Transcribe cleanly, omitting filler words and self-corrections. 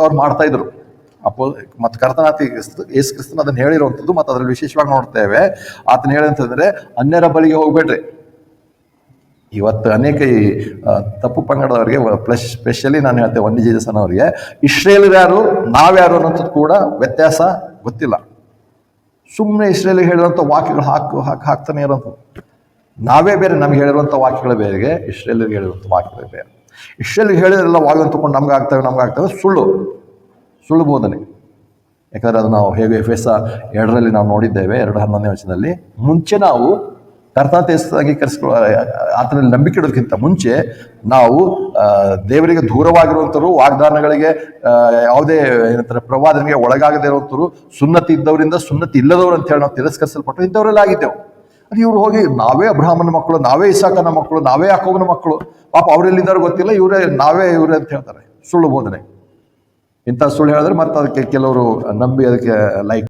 ಅವ್ರು ಮಾಡ್ತಾ ಇದ್ರು. ಮತ್ತು ಕರ್ತನಾತಿ ಯೇಸು ಕ್ರಿಸ್ತನ ಅದನ್ನು ಹೇಳಿರುವಂಥದ್ದು. ಮತ್ತು ಅದರಲ್ಲಿ ವಿಶೇಷವಾಗಿ ನೋಡ್ತೇವೆ, ಆತನ ಹೇಳಂತಂದ್ರೆ ಅನ್ಯರ ಬಳಿಗೆ ಹೋಗ್ಬೇಡ್ರಿ. ಇವತ್ತು ಅನೇಕ ಈ ತಪ್ಪು ಪಂಗಡದವರಿಗೆ ಸ್ಪೆಷಲಿ ನಾನು ಹೇಳ್ತೇವೆ ವನ್ಯ ಜೀಸಸ್ ಅನ್ನೋರಿಗೆ ಇಸ್ರೇಲ್ ಯಾರು ನಾವ್ಯಾರು ಅನ್ನೋಂಥದ್ದು ಕೂಡ ವ್ಯತ್ಯಾಸ ಗೊತ್ತಿಲ್ಲ. ಸುಮ್ಮನೆ ಇಸ್ರೇಲಿಗೆ ಹೇಳಿರುವಂಥ ವಾಕ್ಯಗಳು ಹಾಕ್ತಾನೆ ಇರೋಂಥದ್ದು. ನಾವೇ ಬೇರೆ, ನಮ್ಗೆ ಹೇಳಿರುವಂಥ ವಾಕ್ಯಗಳು ಬೇರೆ, ಇಸ್ರೇಲಿಗೆ ಹೇಳಿರುವಂಥ ವಾಕ್ಯಗಳು ಬೇರೆ. ಇಸ್ರೇಲಿಗೆ ಹೇಳಿದ್ರೆಲ್ಲ ವಾಗ್ದಾನ ತಗೊಂಡು ನಮ್ಗೆ ಆಗ್ತವೆ ಸುಳ್ಳು ಬೋಧನೆ. ಯಾಕಂದರೆ ಅದು ನಾವು ಹೇಗೆ ಎಫೆಸ 2 ನಾವು ನೋಡಿದ್ದೇವೆ, 2:11 ಮುಂಚೆ ನಾವು ಕರ್ತನಾಥ ಅಂಗೀಕರಿಸ್ಕೊ ಆತನಲ್ಲಿ ನಂಬಿಕೆ ಇಡೋದಕ್ಕಿಂತ ಮುಂಚೆ ನಾವು ದೇವರಿಗೆ ದೂರವಾಗಿರುವಂಥವ್ರು, ವಾಗ್ದಾನಗಳಿಗೆ ಯಾವುದೇ ಏನಂತಾರೆ ಪ್ರವಾದನೆಗೆ ಒಳಗಾಗದೇ ಇರುವಂಥವ್ರು, ಸುನ್ನತಿ ಇದ್ದವರಿಂದ ಸುನ್ನತಿ ಇಲ್ಲದವರು ಅಂತ ಹೇಳಿ ನಾವು ತಿರಸ್ಕರಿಸಲ್ಪಟ್ಟು ಇಂಥವರೆಲ್ಲ ಆಗಿದ್ದೆವು. ಅದು ಇವ್ರು ಹೋಗಿ ನಾವೇ ಅಬ್ರಹಾಮನ ಮಕ್ಕಳು, ನಾವೇ ಇಸಾಕನ ಮಕ್ಕಳು, ನಾವೇ ಯಾಕೋಬನ ಮಕ್ಕಳು, ಪಾಪ ಅವರೆಲ್ಲಿದ್ದಾರೋ ಗೊತ್ತಿಲ್ಲ, ಇವರೇ ಅಂತ ಹೇಳ್ತಾರೆ. ಸುಳ್ಳು ಬೋಧನೆ. ಇಂಥ ಸುಳ್ಳು ಹೇಳಿದ್ರೆ ಮತ್ತೆ ಅದಕ್ಕೆ ಕೆಲವರು ನಂಬಿ ಅದಕ್ಕೆ ಲೈಕ್